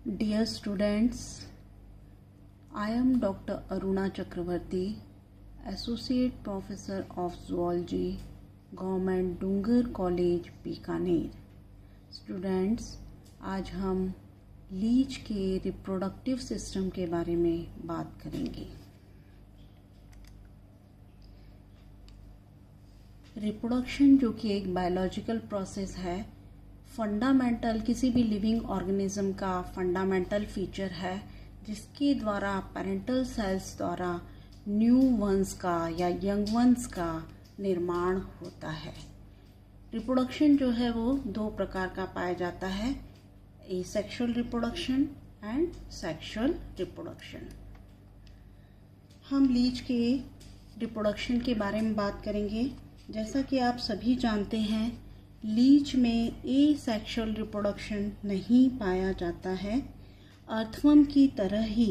Dear students, I am Dr. Aruna Chakravarti, Associate Professor of Zoology, Government Dungar College, Bikaner. Students, आज हम Leach के reproductive system के बारे में बात करेंगे। रिप्रोडक्शन जो कि एक बायोलॉजिकल प्रोसेस है, फंडामेंटल किसी भी लिविंग ऑर्गेनिज्म का फंडामेंटल फीचर है, जिसके द्वारा पेरेंटल सेल्स द्वारा न्यू वंस का या यंग वंस का निर्माण होता है। रिप्रोडक्शन जो है वो दो प्रकार का पाया जाता है, asexual reproduction and sexual reproduction. हम लीच के रिप्रोडक्शन के बारे में बात करेंगे। जैसा कि आप सभी जानते हैं, लीच में एसेक्सुअल रिप्रोडक्शन नहीं पाया जाता है। अर्थवर्म की तरह ही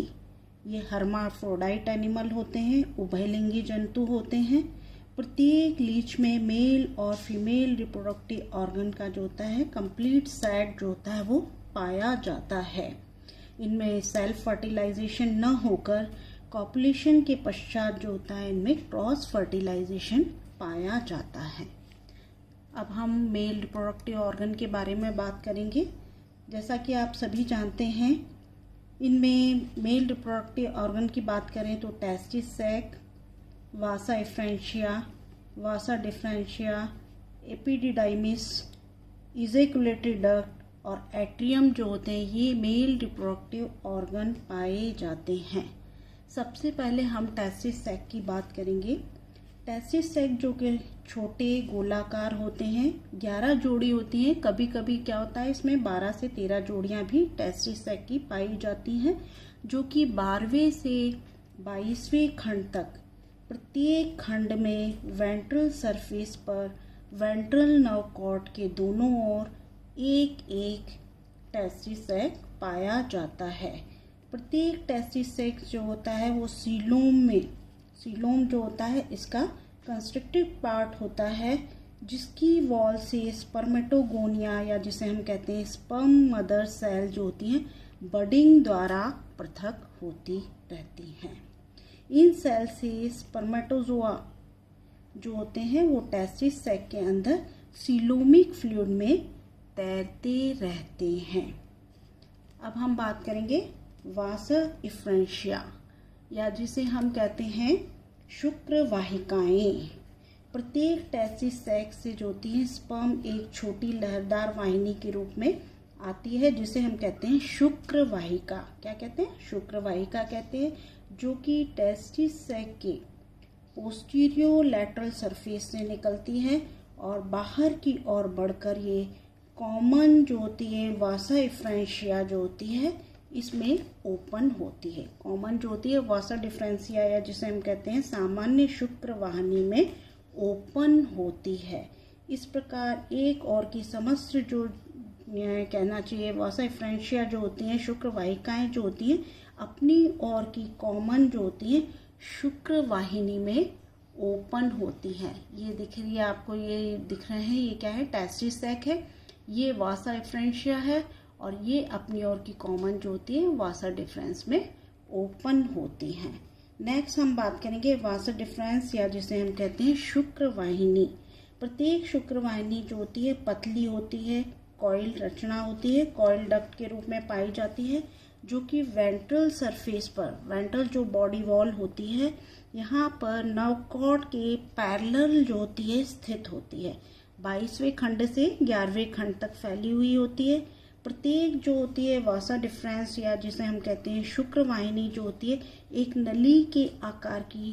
ये हर्माफ्रोडाइट एनिमल होते हैं, उभयलिंगी जंतु होते हैं। प्रत्येक लीच में मेल और फीमेल रिप्रोडक्टिव ऑर्गन का जो होता है कंप्लीट सेट जो होता है वो पाया जाता है। इनमें सेल्फ फर्टिलाइजेशन न होकर कॉपुलेशन के पश्चात जो होता है इनमें क्रॉस फर्टिलाइजेशन पाया जाता है। अब हम मेल रिप्रोडक्टिव ऑर्गन के बारे में बात करेंगे। जैसा कि आप सभी जानते हैं, इनमें मेल रिप्रोडक्टिव ऑर्गन की बात करें तो टेस्टिस सैक, वासा एफ्रेंशिया, वासा डिफरेंशिया, एपिडिडाइमिस, इजेकुलेटरी डक्ट और एट्रियम जो होते हैं, ये मेल रिप्रोडक्टिव ऑर्गन पाए जाते हैं। सबसे पहले हम टेस्टिस सैक की बात करेंगे। टेस्टिस सैक जो कि छोटे गोलाकार होते हैं, 11 जोड़ी होती हैं। कभी कभी क्या होता है, इसमें 12 से 13 जोड़ियां भी टेस्टिस सैक की पाई जाती हैं, जो कि 12वें से 22वें खंड तक प्रत्येक खंड में वेंट्रल सरफेस पर वेंट्रल नर्व कॉर्ड के दोनों ओर एक एक टेस्टिस सैक पाया जाता है। प्रत्येक टेस्टिस सैक जो होता है वो सीलोम जो होता है इसका कंस्ट्रक्टिव पार्ट होता है, जिसकी वॉल से स्पर्मेटोगोनिया या जिसे हम कहते हैं स्पर्म मदर सेल जो होती हैं बडिंग द्वारा पृथक होती रहती हैं। इन सेल से स्पर्मेटोजोआ जो होते हैं वो टेस्टिस सैक के अंदर सीलोमिक फ्लूइड में तैरते रहते हैं। अब हम बात करेंगे वासा इफ्रेंशिया या जिसे हम कहते हैं शुक्र वाहिकाएं। प्रत्येक टेस्टिस सैक से जो होती है स्पर्म एक छोटी लहरदार वाहिनी के रूप में आती है, जिसे हम कहते हैं शुक्र वाहिका। क्या कहते हैं? शुक्र वाहिका कहते हैं, जो कि टेस्टिस सैक के पोस्टीरियर लैटरल सरफेस से निकलती है और बाहर की ओर बढ़कर ये कॉमन जो होती है वासा इफ्रेंशिया जो होती है इसमें ओपन होती है। कॉमन जो होती है वासा डिफरेंशिया या जिसे हम कहते हैं सामान्य शुक्र वाहिनी में ओपन होती है। इस प्रकार एक और की समस्त जो कहना चाहिए वासा डिफरेंशिया जो होती हैं शुक्र वाहिकाएं जो होती हैं अपनी और की कॉमन जो होती है शुक्र वाहिनी में ओपन होती है। ये दिख रही है आपको, ये दिख रहे हैं, ये क्या है? टेस्टिस सैक है, ये वासा डिफरेंशिया है और ये अपनी ओर की कॉमन जो होती है वासा डिफरेंस में ओपन होती हैं। नेक्स्ट हम बात करेंगे वासा डिफरेंस या जिसे हम कहते हैं शुक्र वाहिनी। प्रत्येक शुक्र वाहिनी जो होती है पतली होती है, कॉइल रचना होती है, कॉइल डक्ट के रूप में पाई जाती है, जो कि वेंट्रल सरफेस पर वेंट्रल जो बॉडी वॉल होती है यहाँ पर नर्व कॉर्ड के पैरेलल जो होती है स्थित होती है। 22वें खंड से 11वें खंड तक फैली हुई होती है। प्रत्येक जो होती है वासा डिफरेंस या जिसे हम कहते हैं शुक्र वाहिनी जो होती है एक नली के आकार की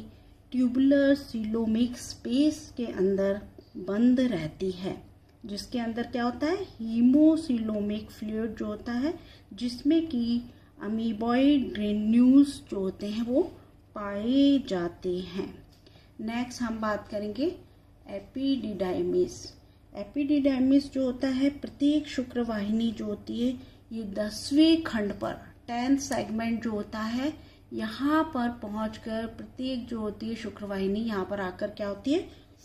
ट्यूबुलर सीलोमिक स्पेस के अंदर बंद रहती है, जिसके अंदर क्या होता है हीमोसीलोमिक फ्लूइड जो होता है, जिसमें कि अमीबॉइड ग्रेन्यूल्स जो होते हैं वो पाए जाते हैं। नेक्स्ट हम बात करेंगे एपिडिडाइमिस। एपिडिडाइमिस जो होता है प्रत्येक शुक्र वाहिनी जो होती है ये 10वें खंड पर 10th सेगमेंट जो होता है यहाँ पर पहुंचकर प्रत्येक जो होती है शुक्र वाहिनी यहाँ पर आकर क्या होती है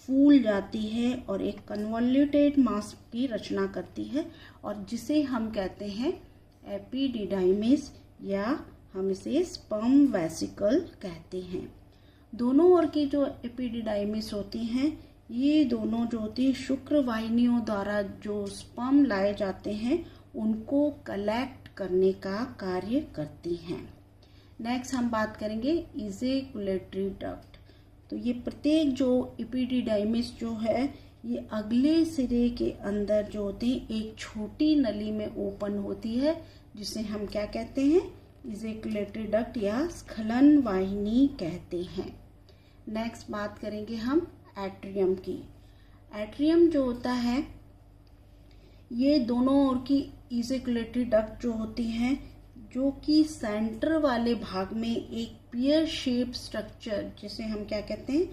फूल जाती है और एक कन्वॉल्यूटेड मास की रचना करती है और जिसे हम कहते हैं एपिडिडाइमिस या हम इसे स्पर्म वेसिकल कहते हैं। दोनों ओर की जो एपिडिडाइमिस होती हैं, ये दोनों जो होती है शुक्र वाहिनियों द्वारा जो स्पर्म लाए जाते हैं उनको कलेक्ट करने का कार्य करती हैं। नेक्स्ट हम बात करेंगे इजैकुलेटरी डक्ट। तो ये प्रत्येक जो एपिडिडाइमिस जो है ये अगले सिरे के अंदर जो होती है एक छोटी नली में ओपन होती है, जिसे हम क्या कहते हैं, इजैकुलेटरी डक्ट या स्खलन वाहिनी कहते हैं। नेक्स्ट बात करेंगे हम एट्रियम की। एट्रियम जो होता है ये दोनों ओर की इजैकुलेटरी डक्ट जो होती हैं, जो कि सेंटर वाले भाग में एक पियर शेप स्ट्रक्चर जिसे हम क्या कहते हैं,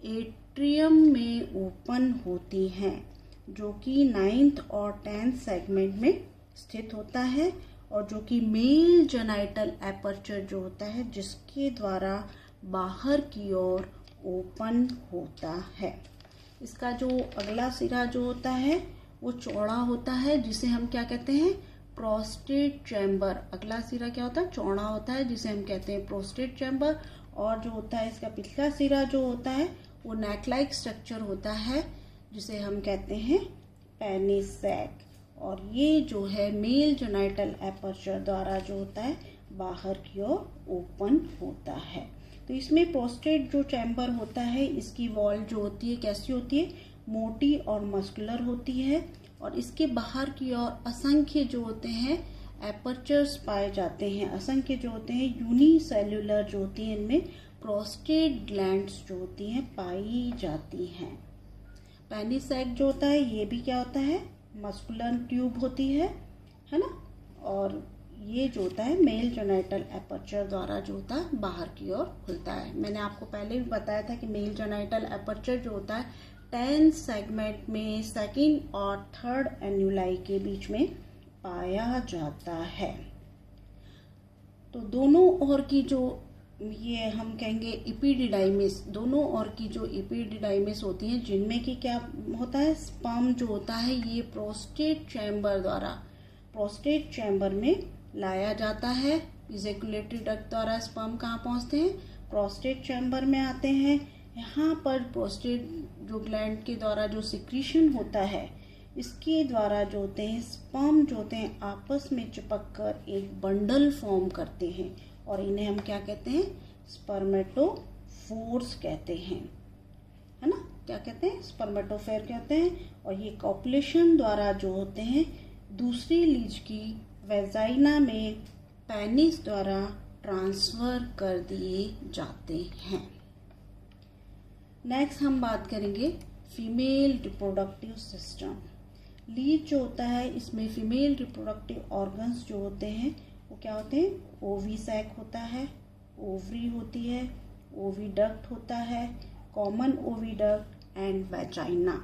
एट्रियम में ओपन होती हैं, जो कि 9th और 10th सेगमेंट में स्थित होता है और जो कि मेल जेनाइटल एपर्चर जो होता है जिसके द्वारा बाहर की ओर ओपन होता है। इसका जो अगला सिरा जो होता है वो चौड़ा होता है, जिसे हम क्या कहते हैं, प्रोस्टेट चैम्बर। अगला सिरा क्या होता है, चौड़ा होता है, जिसे हम कहते हैं प्रोस्टेट चैम्बर। और जो होता है इसका पिछला सिरा जो होता है वो नेक लाइक स्ट्रक्चर होता है, जिसे हम कहते हैं पेनिस सैक। और ये जो है मेल जेनाइटल एपर्चर द्वारा जो होता है बाहर की ओर ओपन होता है। तो इसमें प्रोस्टेट जो चैम्बर होता है, इसकी वॉल जो होती है कैसी होती है, मोटी और मस्कुलर होती है। और इसके बाहर की ओर असंख्य जो होते हैं एपर्चर्स पाए जाते हैं। असंख्य जो होते हैं यूनिसेल्युलर जो होती हैं, इनमें प्रोस्टेट ग्लैंड्स जो होती हैं पाई जाती हैं। पेनिस सैक जो होता है ये भी क्या होता है, मस्कुलर ट्यूब होती है ना। और ये जो होता है मेल जेनाइटल एपर्चर द्वारा जो होता है बाहर की ओर खुलता है। मैंने आपको पहले भी बताया था कि मेल जेनाइटल एपर्चर जो होता है 10th सेगमेंट में 2nd और 3rd एन्युलाई के बीच में पाया जाता है। तो दोनों ओर की जो ये हम कहेंगे एपिडिडाइमिस, दोनों ओर की जो एपिडिडाइमिस होती हैं जिनमें कि क्या होता है, स्पर्म जो होता है ये प्रोस्टेट चैम्बर द्वारा प्रोस्टेट चैम्बर में लाया जाता है। इजैकुलेटरी डक्ट द्वारा स्पर्म कहाँ पहुँचते हैं, प्रोस्टेट चैम्बर में आते हैं। यहाँ पर प्रोस्टेट जो ग्लैंड के द्वारा जो सिक्रीशन होता है, इसके द्वारा जो होते हैं स्पर्म जो होते हैं आपस में चिपक कर एक बंडल फॉर्म करते हैं और इन्हें हम क्या कहते हैं, स्पर्मेटोफोर्स कहते हैं, है ना। क्या कहते हैं, स्पर्मेटोफोर कहते हैं। और ये कॉपुलेशन द्वारा जो होते हैं दूसरी लीज की वेजाइना में पेनिस द्वारा ट्रांसफर कर दिए जाते हैं। नेक्स्ट हम बात करेंगे फीमेल रिप्रोडक्टिव सिस्टम। लीज जो होता है इसमें फीमेल रिप्रोडक्टिव ऑर्गन्स जो होते हैं वो क्या होते हैं, ओवी सैक होता है, ओवरी होती है, ओविडक्ट होता है, कॉमन ओविडक्ट एंड वेजाइना।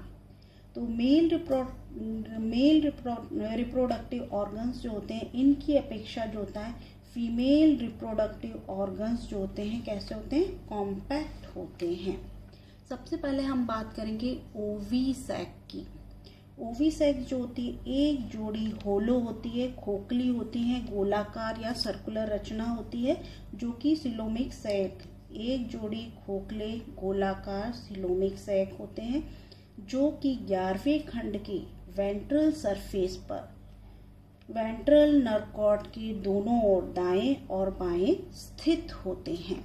तो मेल रिप्रोडक्टिव ऑर्गन्स जो होते हैं इनकी अपेक्षा जो होता है फीमेल रिप्रोडक्टिव ऑर्गन्स जो होते हैं कैसे होते हैं, कॉम्पैक्ट होते हैं। सबसे पहले हम बात करेंगे ओवी सैक की। ओवी सैक जो होती है एक जोड़ी होलो होती है, खोखली होती है, गोलाकार या सर्कुलर रचना होती है, जो कि सिलोमिक सैक, एक जोड़ी खोखले गोलाकार सिलोमिक सैक होते हैं जो कि 11वें खंड के वेंट्रल सरफेस पर वेंट्रल नर्व कॉर्ड के दोनों ओर दाएं और बाएं स्थित होते हैं।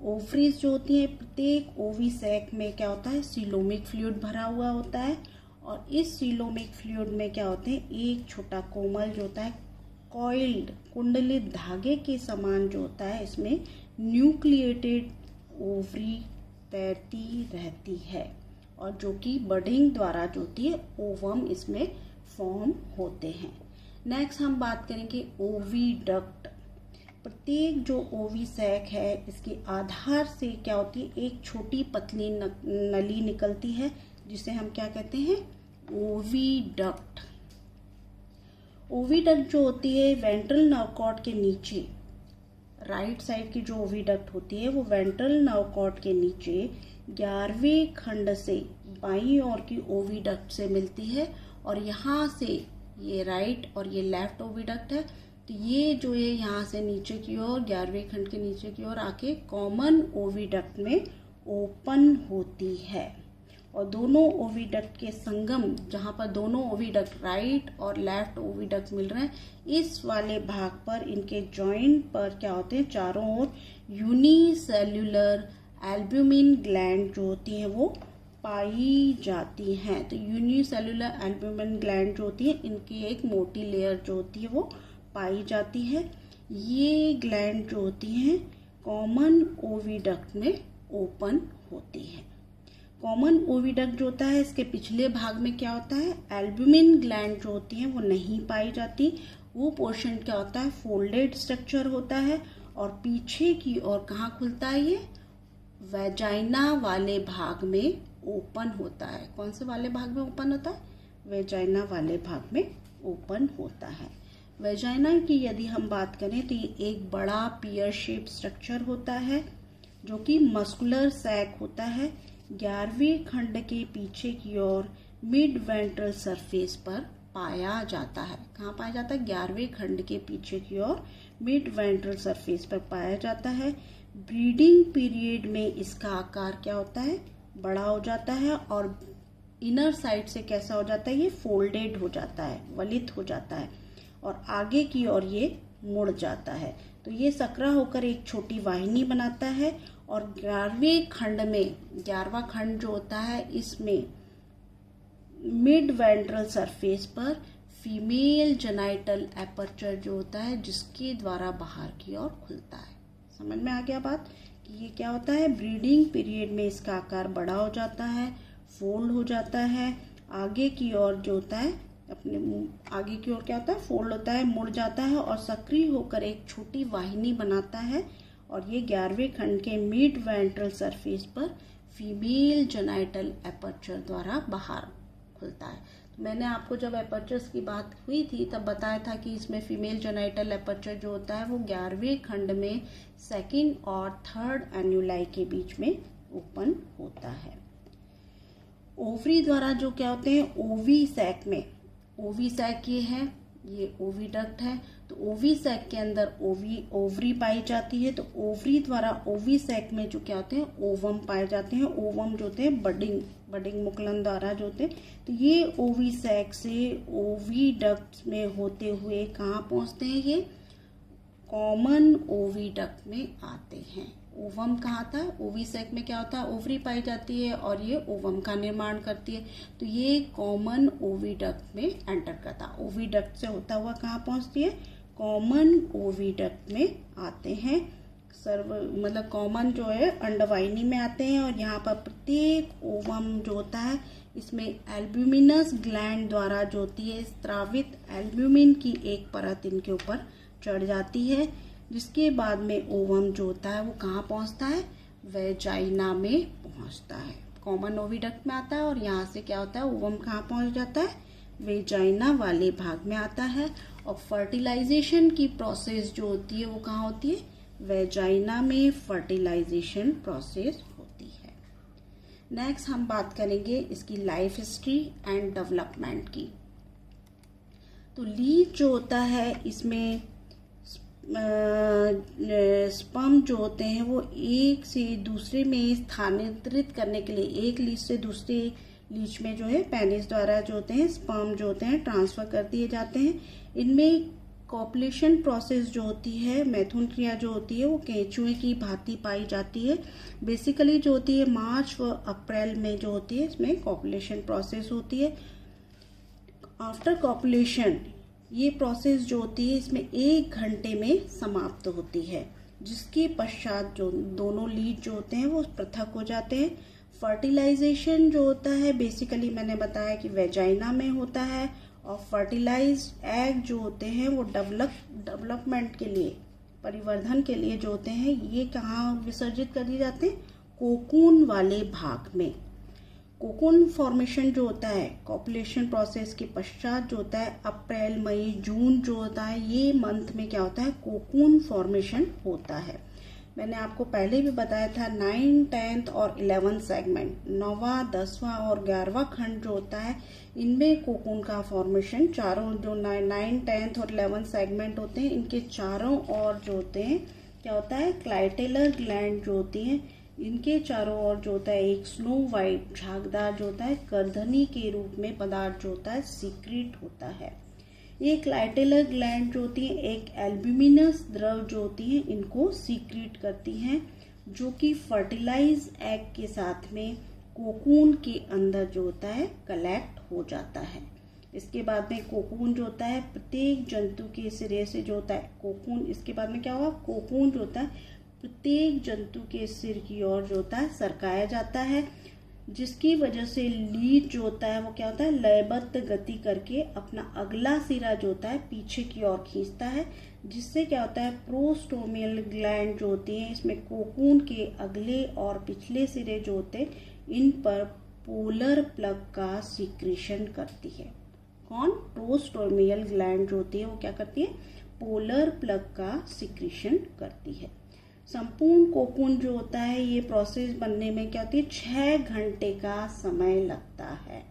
ओवरीज जो होती हैं प्रत्येक ओवी सैक में क्या होता है, सीलोमिक फ्लूइड भरा हुआ होता है और इस सीलोमिक फ्लूइड में क्या होते हैं, एक छोटा कोमल जो होता है कॉइल्ड कुंडलित धागे के समान जो होता है इसमें न्यूक्लिएटेड ओवरी तैरती रहती है और जो कि बडिंग द्वारा जो होती है ओवम इसमें फॉर्म होते हैं। नेक्स्ट हम बात करेंगे ओविडक्ट। प्रत्येक जो ओवी सैक है इसके आधार से क्या होती है, एक छोटी पतली नली निकलती है जिसे हम क्या कहते हैं, ओविडक्ट। ओविडक्ट जो होती है वेंट्रल नर्व कॉर्ड के नीचे, राइट साइड की जो ओविडक्ट होती है वो वेंट्रल नर्व कॉर्ड के नीचे 11वें खंड से बाईं ओर की ओविडक्ट से मिलती है और यहाँ से ये राइट और ये लेफ्ट ओविडक्ट है। तो ये जो है यहाँ से नीचे की ओर 11वें खंड के नीचे की ओर आके कॉमन ओविडक्ट में ओपन होती है और दोनों ओविडक्ट के संगम, जहाँ पर दोनों ओविडक्ट राइट और लेफ्ट ओविडक्ट मिल रहे हैं, इस वाले भाग पर इनके जॉइंट पर क्या होते हैं, चारों ओर यूनिसेल्युलर एल्ब्यूमिन ग्लैंड जो होती हैं वो पाई जाती हैं। तो यूनिसेल्युलर एल्ब्यूमिन ग्लैंड जो होती है, इनकी एक मोटी लेयर जो होती है वो पाई जाती है। ये ग्लैंड जो होती हैं कॉमन ओविडक्ट में ओपन होती है। कॉमन ओविडक्ट जो होता है इसके पिछले भाग में क्या होता है, एल्ब्यूमिन ग्लैंड जो होती हैं वो नहीं पाई जाती। वो पोर्शन क्या होता है, फोल्डेड स्ट्रक्चर होता है और पीछे की ओर कहाँ खुलता है, ये वेजाइना वाले भाग में ओपन होता है। कौन से वाले भाग में ओपन होता है, वेजाइना वाले भाग में ओपन होता है। वेजाइना की यदि हम बात करें तो ये एक बड़ा पियर शेप स्ट्रक्चर होता है जो कि मस्कुलर सैक होता है। 11वें खंड के पीछे की ओर मिड वेंट्रल सरफेस पर पाया जाता है। कहाँ पाया जाता है, 11वें खंड के पीछे की ओर मिड वेंट्रल सरफेस पर पाया जाता है। ब्रीडिंग पीरियड में इसका आकार क्या होता है, बड़ा हो जाता है और इनर साइड से कैसा हो जाता है, ये फोल्डेड हो जाता है, वलित हो जाता है और आगे की ओर ये मुड़ जाता है। तो ये सकरा होकर एक छोटी वाहिनी बनाता है और 11वें खंड में, 11वां खंड जो होता है इसमें मिड वेंट्रल सरफेस पर फीमेल जेनाइटल एपर्चर जो होता है जिसके द्वारा बाहर की ओर खुलता है। समझ में आ गया बात कि ये क्या होता है, ब्रीडिंग पीरियड में इसका आकार बड़ा हो जाता है, फोल्ड हो जाता है, आगे की ओर जो होता है अपने आगे की ओर क्या होता है, फोल्ड होता है, मुड़ जाता है और सक्रिय होकर एक छोटी वाहिनी बनाता है और ये 11वें खंड के मिड वेंट्रल सरफेस पर फीमेल जेनाइटल एपर्चर द्वारा बाहर खुलता है। तो मैंने आपको जब एपर्चर्स की बात हुई थी तब बताया था कि इसमें फीमेल जेनाइटल एपर्चर जो होता है वो 11वें खंड में सेकंड और थर्ड एन्युलाई के बीच में ओपन होता है। ओवरी द्वारा जो क्या होते हैं, ओवी सैक में, ओवी सैक ये है, ये ओविडक्ट है, तो ओवी सैक के अंदर ओवरी पाई जाती है। तो ओवरी द्वारा ओवी सैक में जो क्या होते हैं, ओवम पाए जाते हैं। ओवम जो होते हैं बडिंग मुकुलन द्वारा जो होते हैं, तो ये ओवी सैक से ओविडक्ट में होते हुए कहाँ पहुँचते हैं, ये कॉमन ओविडक्ट में आते हैं। ओवम कहाँ आता है, ओवी सैक में क्या होता है, ओवरी पाई जाती है और ये ओवम का निर्माण करती है। तो ये कॉमन ओविडक्ट में एंटर करता है। ओविडक्ट से होता हुआ कहाँ पहुँचती है, कॉमन ओविडक्ट में आते हैं। मतलब कॉमन जो है अंडवाहिनी में आते हैं और यहाँ पर प्रत्येक ओवम जो होता है इसमें एल्ब्यूमिनस ग्लैंड द्वारा जो होती है स्रावित एल्ब्यूमिन की एक परत इनके ऊपर चढ़ जाती है, जिसके बाद में ओवम जो होता है वो कहाँ पहुँचता है, वेजाइना में पहुँचता है। कॉमन ओविडक्ट में आता है और यहाँ से क्या होता है, ओवम कहाँ पहुँच जाता है, वेजाइना वाले भाग में आता है। और फर्टिलाइजेशन की प्रोसेस जो होती है वो कहाँ होती है, वेजाइना में फर्टिलाइजेशन प्रोसेस होती है। नेक्स्ट हम बात करेंगे इसकी लाइफ हिस्ट्री एंड डेवलपमेंट की। तो लीच जो होता है इसमें स्पर्म जो होते हैं वो एक से दूसरे में स्थानांतरित करने के लिए एक लीच से दूसरे लीच में जो है पेनिस द्वारा जो होते हैं स्पर्म जो होते हैं ट्रांसफर कर दिए जाते हैं। इनमें कॉपुलेशन प्रोसेस जो होती है, मैथुन क्रिया जो होती है वो केंचुए की भांति पाई जाती है। बेसिकली जो होती है मार्च व अप्रैल में जो होती है इसमें कॉपुलेशन प्रोसेस होती है। आफ्टर कॉपुलेशन ये प्रोसेस जो होती है इसमें 1 घंटे में समाप्त होती है, जिसके पश्चात जो दोनों लीड जो होते हैं वो पृथक हो जाते हैं। फर्टिलाइजेशन जो होता है बेसिकली मैंने बताया कि वेजाइना में होता है और फर्टिलाइज्ड एग जो होते हैं वो डेवलपमेंट के लिए, परिवर्धन के लिए जो होते हैं ये कहाँ विसर्जित कर दिए जाते हैं, कोकून वाले भाग में। कोकून फॉर्मेशन जो होता है कॉपुलेशन प्रोसेस के पश्चात जो होता है अप्रैल मई जून जो होता है ये मंथ में क्या होता है, कोकून फॉर्मेशन होता है। मैंने आपको पहले भी बताया था 9, 10th और 11th सेगमेंट, 9वां, 10वां और 11वां खंड जो होता है, इनमें कोकून का फॉर्मेशन चारों जो 9, 10th और 11th सेगमेंट होते हैं, इनके चारों ओर जो होते हैं क्या होता है, क्लाइटेलर ग्लैंड जो होती हैं, इनके चारों ओर जो होता है एक स्नो वाइट झागदार जो होता है करधनी के रूप में पदार्थ जो होता है सीक्रेट होता है। ये क्लाइटेलर ग्लैंड जो होती है एक एल्ब्यूमिनस द्रव जो होती है इनको सीक्रेट करती हैं, जो कि फर्टिलाइज एग के साथ में कोकून के अंदर जो होता है कलेक्ट हो जाता है। इसके बाद में कोकून जो होता है प्रत्येक जंतु के सिरे से जो होता है कोकून, इसके बाद में क्या हुआ, कोकून जो होता है प्रत्येक जंतु के सिर की ओर जो होता है सरकाया जाता है, जिसकी वजह से लीच जो होता है वो क्या होता है लयबद्ध गति करके अपना अगला सिरा जो होता है पीछे की ओर खींचता है, जिससे क्या होता है प्रोस्टोमियल ग्लैंड जो होती है इसमें कोकून के अगले और पिछले सिरे जो होते हैं इन पर पोलर प्लग का सीक्रेशन करती है। कौन, प्रोस्टोमियल ग्लैंड जो होती है वो क्या करती है, पोलर प्लग का सीक्रेशन करती है। संपूर्ण कोकून जो होता है ये प्रोसेस बनने में क्या होती है 6 घंटे का समय लगता है,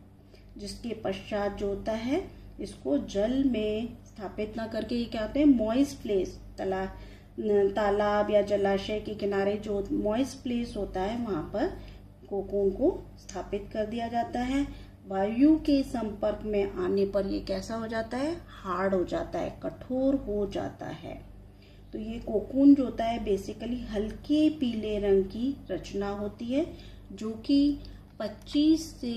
जिसके पश्चात जो होता है इसको जल में स्थापित ना करके ये क्या होते हैं मॉइस्ट प्लेस, तालाब या जलाशय के किनारे जो मॉइस्ट प्लेस होता है वहां पर कोकून को स्थापित कर दिया जाता है। वायु के संपर्क में आने पर ये कैसा हो जाता है, हार्ड हो जाता है, कठोर हो जाता है। तो ये कोकून जो होता है बेसिकली हल्के पीले रंग की रचना होती है, जो कि 25 से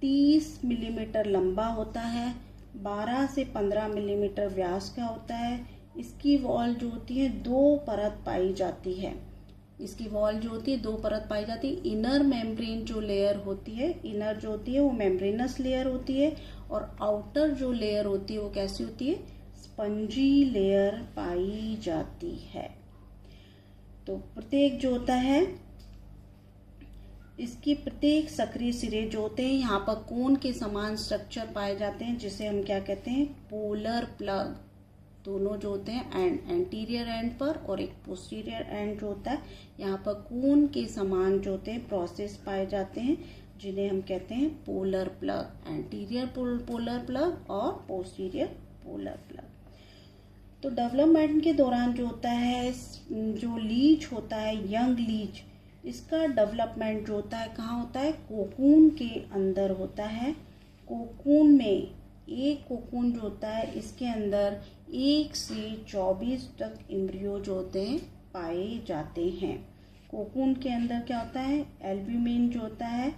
30 मिलीमीटर लंबा होता है, 12 से 15 मिलीमीटर व्यास का होता है। इसकी वॉल जो होती है 2 परत पाई जाती है, इसकी वॉल जो होती है 2 परत पाई जाती है। इनर मेम्ब्रेन जो लेयर होती है, इनर जो होती है वो मेम्ब्रेनस लेयर होती है, और आउटर जो लेयर होती है वो कैसी होती है, स्पंजी लेयर पाई जाती है। तो प्रत्येक जो होता है इसकी प्रत्येक सक्रिय सिरे जो होते हैं यहाँ पर कोन के समान स्ट्रक्चर पाए जाते हैं, जिसे हम क्या कहते हैं पोलर प्लग। दोनों जो होते हैं एंटीरियर एंड पर और एक पोस्टीरियर एंड जो होता है यहाँ पर कोन के समान जो होते हैं प्रोसेस पाए जाते हैं, जिन्हें हम कहते हैं polar plug, anterior polar plug और पोस्टीरियर पोलर प्लग। तो डेवलपमेंट के दौरान जो होता है जो लीच होता है, यंग लीच, इसका डेवलपमेंट जो होता है कहाँ होता है, कोकून के अंदर होता है। कोकून में एक कोकून जो होता है इसके अंदर 1 से 24 तक एम्ब्रियो जो होते हैं पाए जाते हैं। कोकून के अंदर क्या होता है, एल्ब्यूमिन जो होता है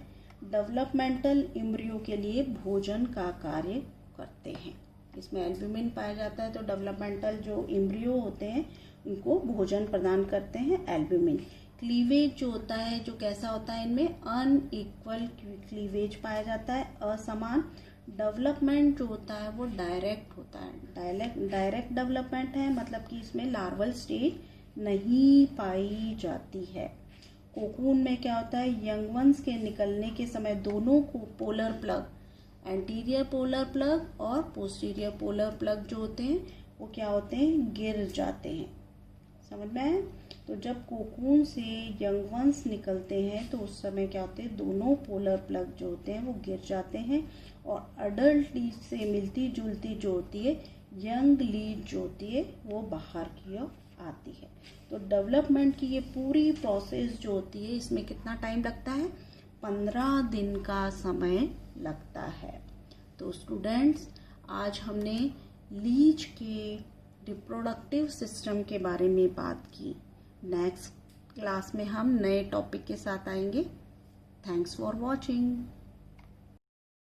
डेवलपमेंटल एम्ब्रियो के लिए भोजन का कार्य करते हैं। इसमें एल्ब्यूमिन पाया जाता है, तो डेवलपमेंटल जो एम्ब्रियो होते हैं उनको भोजन प्रदान करते हैं एल्ब्यूमिन। क्लीवेज जो होता है जो कैसा होता है, इनमें अनइक्वल क्लीवेज पाया जाता है, असमान। डेवलपमेंट जो होता है वो डायरेक्ट होता है, डायरेक्ट डेवलपमेंट है, मतलब कि इसमें लार्वल स्टेज नहीं पाई जाती है। कोकून में क्या होता है, यंग वंस के निकलने के समय दोनों को polar plug, anterior polar plug और पोस्टीरियर पोलर प्लग जो होते हैं वो क्या होते हैं, गिर जाते हैं। समझ में आया? तो जब कोकून से यंग वंस निकलते हैं तो उस समय क्या होते हैं, दोनों पोलर प्लग जो होते हैं वो गिर जाते हैं, और अडल्ट लीच से मिलती जुलती जो होती है यंग लीच जो होती है वो बाहर की ओर आती है। तो डेवलपमेंट की ये पूरी प्रोसेस जो होती है इसमें कितना टाइम लगता है, 15 दिन का समय लगता है। तो स्टूडेंट्स, आज हमने लीच के रिप्रोडक्टिव सिस्टम के बारे में बात की। नेक्स्ट क्लास में हम नए टॉपिक के साथ आएंगे। Thanks for watching.